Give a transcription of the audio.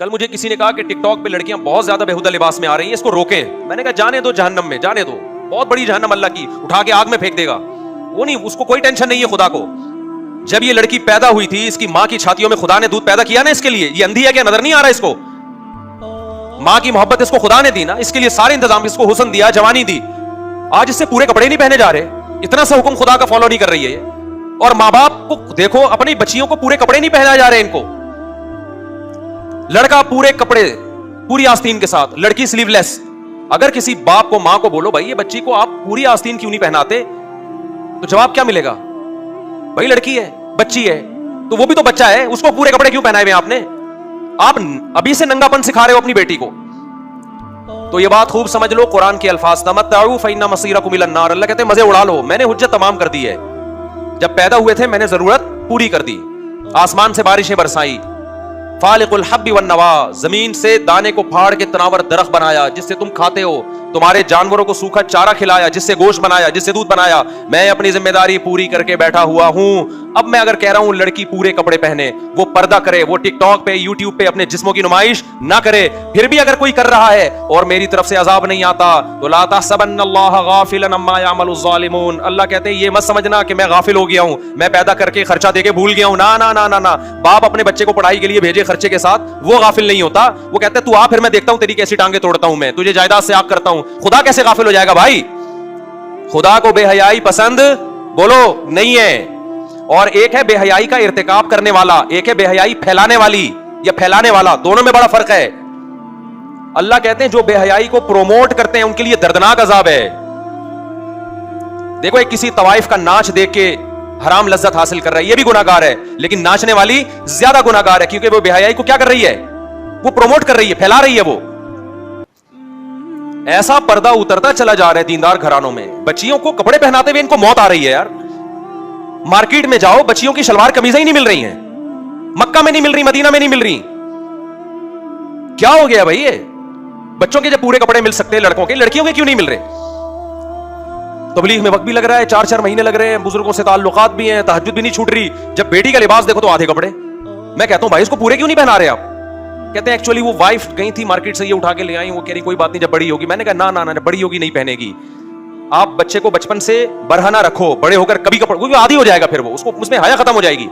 کل مجھے کسی نے کہا کہ ٹک ٹاک پہ لڑکیاں بہت زیادہ بےہودہ لباس میں آ رہی ہیں, اس کو روکیں. میں نے کہا جانے دو جہنم میں, جانے دو, بہت بڑی جہنم اللہ کی, اٹھا کے آگ میں پھینک دے گا. وہ نہیں, اس کو کوئی ٹینشن نہیں ہے خدا کو. جب یہ لڑکی پیدا ہوئی تھی, اس کی ماں کی چھاتیوں میں خدا نے دودھ پیدا کیا نا اس کے لیے. یہ اندھی ہے کیا, نظر نہیں آ رہا اس کو؟ ماں کی محبت اس کو خدا نے دی نا, اس کے لیے سارے انتظام, اس کو حسن دیا, جوانی دی. آج اس سے پورے کپڑے نہیں پہنے جا رہے, اتنا سا حکم خدا کا فالو نہیں کر رہی ہے. اور ماں باپ کو دیکھو, اپنی بچیوں کو پورے کپڑے نہیں پہنا جا رہے. ان کو لڑکا پورے کپڑے پوری آستین کے ساتھ, لڑکی سلیو لیس. اگر کسی باپ کو ماں کو بولو بھائی یہ بچی کو آپ پوری آستین کیوں نہیں پہناتے, تو جواب کیا ملے گا؟ بھائی لڑکی ہے, بچی ہے, تو وہ بھی تو بچہ ہے, اس کو پورے کپڑے کیوں پہنائے ہوئے آپ نے؟ آپ ابھی سے ننگا پن سکھا رہے ہو اپنی بیٹی کو. تو یہ بات خوب سمجھ لو, قرآن کے الفاظ تمتعوا فإن مصيركم إلى النار. اللہ کہتے ہیں مزے اڑا لو, میں نے حجت تمام کر دی ہے. جب پیدا ہوئے تھے میں نے ضرورت پوری کر دی, آسمان سے بارشیں برسائی, فالق الحب والنوا, زمین سے دانے کو پھاڑ کے تناور درخت بنایا جس سے تم کھاتے ہو, تمہارے جانوروں کو سوکھا چارہ کھلایا جس سے گوشت بنایا, جس سے دودھ بنایا. میں اپنی ذمہ داری پوری کر کے بیٹھا ہوا ہوں. اب میں اگر کہہ رہا ہوں لڑکی پورے کپڑے پہنے, وہ پردہ کرے, وہ ٹک ٹاک پہ یوٹیوب پہ اپنے جسموں کی نمائش نہ کرے, پھر بھی اگر کوئی کر رہا ہے اور میری طرف سے عذاب نہیں آتا, تو لا تحسبن اللہ غافلا عما يعمل الظالمون. اللہ کہتے ہیں یہ مت سمجھنا کہ میں غافل ہو گیا ہوں, میں پیدا کر کے خرچہ دے کے بھول گیا ہوں. نا نا نا نا نا, باپ اپنے بچے کو پڑھائی کے لیے بھیجے خرچے کے ساتھ, وہ غافل نہیں ہوتا. وہ کہتے ہیں تو آ, پھر میں دیکھتا ہوں تیری کیسی ٹانگیں توڑتا ہوں, میں تجھے جائیداد سے آگ کرتا ہوں. خدا کیسے غافل ہو جائے گا بھائی؟ خدا کو بے حیائی پسند بولو نہیں ہے. اور ایک ہے بے حیائی کا ارتکاب کرنے والا, ایک ہے بے حیائی پھیلانے والی یا پھیلانے والا, دونوں میں بڑا فرق ہے. اللہ کہتے ہیں جو بے حیائی کو پروموٹ کرتے ہیں ان کے لیے دردناک عذاب ہے. دیکھو ایک کسی طوائف کا ناچ دیکھ کے حرام لذت حاصل کر رہا ہے, یہ بھی گناہ گار ہے, لیکن ناچنے والی زیادہ گناہ گار ہے, کیونکہ وہ بے حیائی کو کیا کر رہی ہے, وہ پروموٹ کر رہی ہے, پھیلا رہی ہے. وہ ایسا پردہ اترتا چلا جا رہا ہے دیندار گھرانوں میں, بچیوں کو کپڑے پہناتے ہوئے ان کو موت آ رہی ہے یار. مارکیٹ میں جاؤ, بچیوں کی شلوار قمیضیں ہی نہیں مل رہی ہیں, مکہ میں نہیں مل رہی, مدینہ میں نہیں مل رہی. کیا ہو گیا بھائی؟ یہ بچوں کے جب پورے کپڑے مل سکتے ہیں لڑکوں کے, لڑکیوں کے کیوں نہیں مل رہے؟ تبلیغ میں وقت بھی لگ رہا ہے, 4 مہینے لگ رہے ہیں, بزرگوں سے تعلقات بھی ہیں, تہجد بھی نہیں چھوٹ رہی. جب بیٹی کا لباس دیکھو تو آدھے کپڑے. میں کہتا ہوں بھائی اس کو پورے کیوں نہیں پہنا رہے آپ؟ کہتے ہیں ایکچولی وہ وائف گئی تھی مارکیٹ سے, یہ اٹھا کے لے آئی, وہ کہہ رہی کوئی بات نہیں جب بڑی ہوگی. میں نے کہا نا نا, بڑی ہوگی نہیں پہنے گی. آپ بچے کو بچپن سے برہنہ رکھو, بڑے ہو کر کبھی کپڑے, عادی ہو جائے گا, پھر وہ اس میں حیا ختم ہو جائے گی.